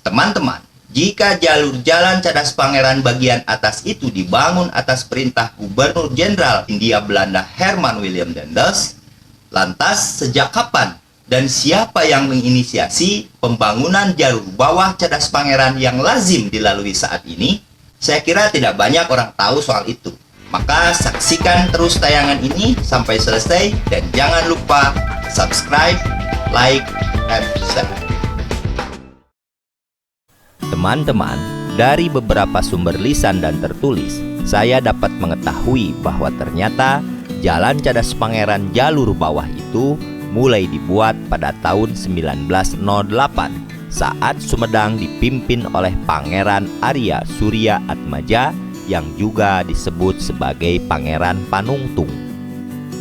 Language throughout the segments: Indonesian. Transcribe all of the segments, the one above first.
Teman-teman, jika jalur Jalan Cadas Pangeran bagian atas itu dibangun atas perintah Gubernur Jenderal Hindia Belanda Herman Willem Daendels, lantas sejak kapan dan siapa yang menginisiasi pembangunan jalur bawah Cadas Pangeran yang lazim dilalui saat ini? Saya kira tidak banyak orang tahu soal itu. Maka saksikan terus tayangan ini sampai selesai dan jangan lupa subscribe, like, and share. Teman-teman, dari beberapa sumber lisan dan tertulis, saya dapat mengetahui bahwa ternyata Jalan Cadas Pangeran jalur bawah itu mulai dibuat pada tahun 1908 saat Sumedang dipimpin oleh Pangeran Arya Surya Atmaja yang juga disebut sebagai Pangeran Panungtung.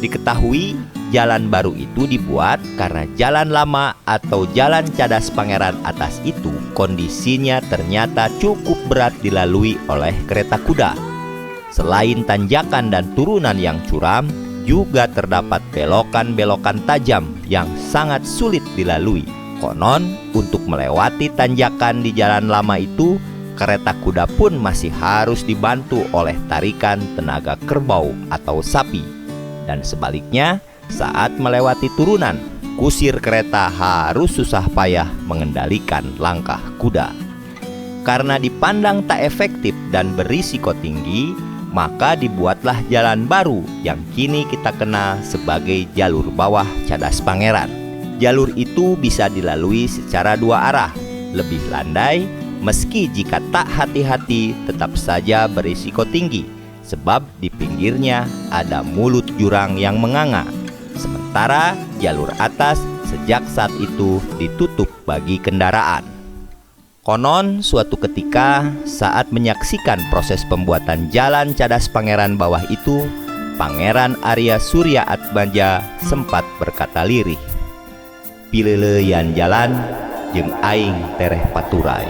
Diketahui jalan baru itu dibuat karena jalan lama atau Jalan Cadas Pangeran atas itu kondisinya ternyata cukup berat dilalui oleh kereta kuda. Selain tanjakan dan turunan yang curam, juga terdapat belokan-belokan tajam yang sangat sulit dilalui. Konon, untuk melewati tanjakan di jalan lama itu, kereta kuda pun masih harus dibantu oleh tarikan tenaga kerbau atau sapi. Dan sebaliknya, saat melewati turunan, kusir kereta harus susah payah mengendalikan langkah kuda. Karena dipandang tak efektif dan berisiko tinggi, maka dibuatlah jalan baru yang kini kita kenal sebagai jalur bawah Cadas Pangeran. Jalur itu bisa dilalui secara dua arah, lebih landai, meski jika tak hati-hati tetap saja berisiko tinggi, sebab di pinggirnya ada mulut jurang yang menganga. Sementara jalur atas sejak saat itu ditutup bagi kendaraan. Konon suatu ketika saat menyaksikan proses pembuatan Jalan Cadas Pangeran bawah itu, Pangeran Arya Surya Atmaja sempat berkata lirih, "Pileleuyan jalan jeung aing tereh paturai."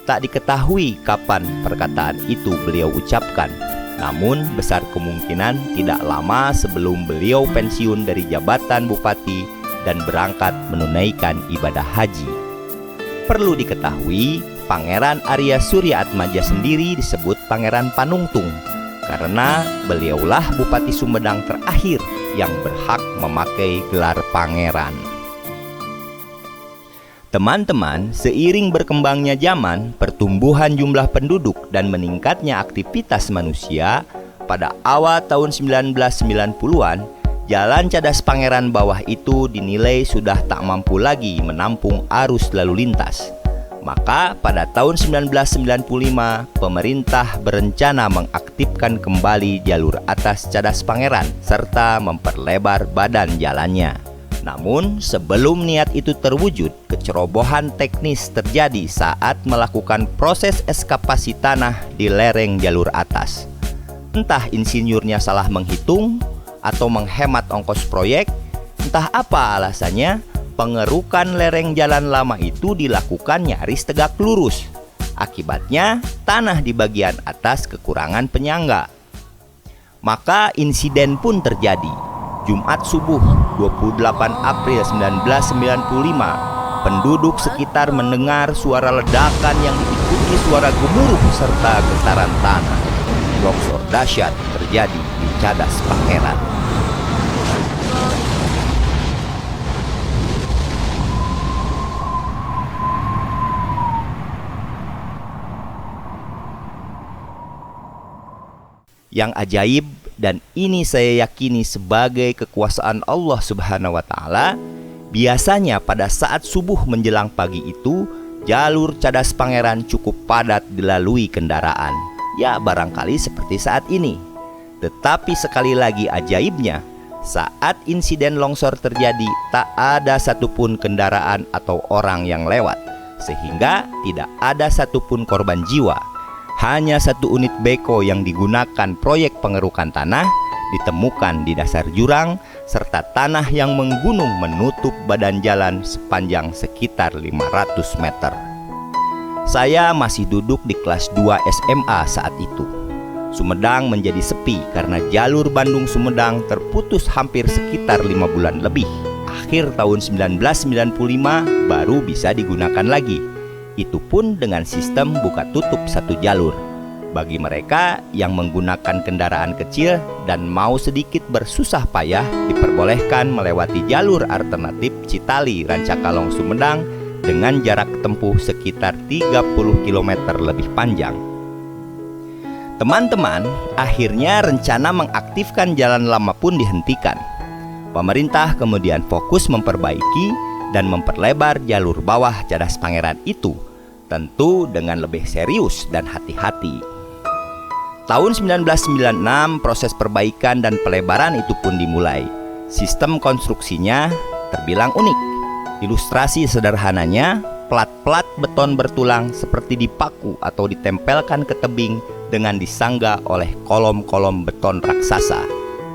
Tak diketahui kapan perkataan itu beliau ucapkan, namun besar kemungkinan tidak lama sebelum beliau pensiun dari jabatan bupati dan berangkat menunaikan ibadah haji. Perlu diketahui, Pangeran Arya Surya Atmaja sendiri disebut Pangeran Panungtung karena beliaulah Bupati Sumedang terakhir yang berhak memakai gelar pangeran. Teman-teman, seiring berkembangnya zaman, pertumbuhan jumlah penduduk dan meningkatnya aktivitas manusia, pada awal tahun 1990-an, Jalan Cadas Pangeran bawah itu dinilai sudah tak mampu lagi menampung arus lalu lintas. Maka pada tahun 1995, pemerintah berencana mengaktifkan kembali jalur atas Cadas Pangeran serta memperlebar badan jalannya. Namun sebelum niat itu terwujud, kecerobohan teknis terjadi saat melakukan proses eskavasi tanah di lereng jalur atas. Entah insinyurnya salah menghitung atau menghemat ongkos proyek, entah apa alasannya, pengerukan lereng jalan lama itu dilakukan nyaris tegak lurus. Akibatnya, tanah di bagian atas kekurangan penyangga. Maka insiden pun terjadi. Jumat subuh 28 April 1995, penduduk sekitar mendengar suara ledakan yang diikuti suara gemuruh serta getaran tanah. Longsor dahsyat terjadi di Cadas Pangeran. Yang ajaib, dan ini saya yakini sebagai kekuasaan Allah Subhanahu wa Ta'ala, biasanya pada saat subuh menjelang pagi itu, jalur Cadas Pangeran cukup padat dilalui kendaraan. Ya, barangkali seperti saat ini. Tetapi sekali lagi ajaibnya, saat insiden longsor terjadi, tak ada satupun kendaraan atau orang yang lewat, sehingga tidak ada satupun korban jiwa. Hanya satu unit beko yang digunakan proyek pengerukan tanah ditemukan di dasar jurang, serta tanah yang menggunung menutup badan jalan sepanjang sekitar 500 meter. Saya masih duduk di kelas 2 SMA saat itu. Sumedang menjadi sepi karena jalur Bandung-Sumedang terputus hampir sekitar 5 bulan lebih. Akhir tahun 1995 baru bisa digunakan lagi. Itu pun dengan sistem buka tutup satu jalur. Bagi mereka yang menggunakan kendaraan kecil dan mau sedikit bersusah payah, diperbolehkan melewati jalur alternatif Citali Rancakalong Sumedang dengan jarak tempuh sekitar 30 km lebih panjang. Teman-teman, akhirnya rencana mengaktifkan jalan lama pun dihentikan. Pemerintah kemudian fokus memperbaiki dan memperlebar jalur bawah Cadas Pangeran itu, tentu dengan lebih serius dan hati-hati. Tahun 1996 proses perbaikan dan pelebaran itu pun dimulai. Sistem konstruksinya terbilang unik. Ilustrasi sederhananya, plat-plat beton bertulang seperti dipaku atau ditempelkan ke tebing dengan disangga oleh kolom-kolom beton raksasa.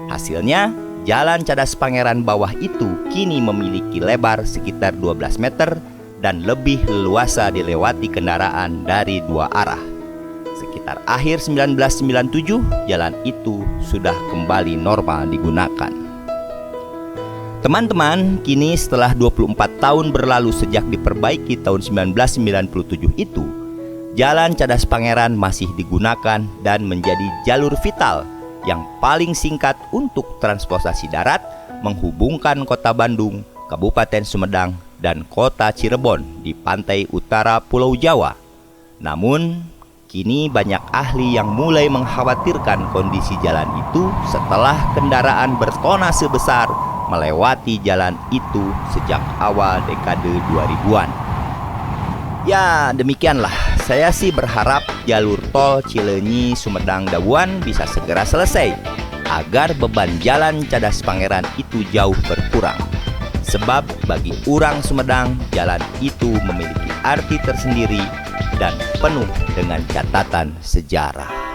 Hasilnya, Jalan Cadas Pangeran bawah itu kini memiliki lebar sekitar 12 meter dan lebih leluasa dilewati kendaraan dari dua arah. Sekitar akhir 1997, jalan itu sudah kembali normal digunakan. Teman-teman, kini setelah 24 tahun berlalu sejak diperbaiki tahun 1997 itu, Jalan Cadas Pangeran masih digunakan dan menjadi jalur vital yang paling singkat untuk transportasi darat menghubungkan Kota Bandung, Kabupaten Sumedang, dan Kota Cirebon di pantai utara Pulau Jawa. Namun, kini banyak ahli yang mulai mengkhawatirkan kondisi jalan itu setelah kendaraan bertonase besar melewati jalan itu sejak awal dekade 2000-an. Ya, demikianlah. Saya sih berharap jalur tol Cileunyi Sumedang Dawuan bisa segera selesai agar beban jalan Cadas Pangeran itu jauh berkurang. Sebab bagi orang Sumedang, jalan itu memiliki arti tersendiri dan penuh dengan catatan sejarah.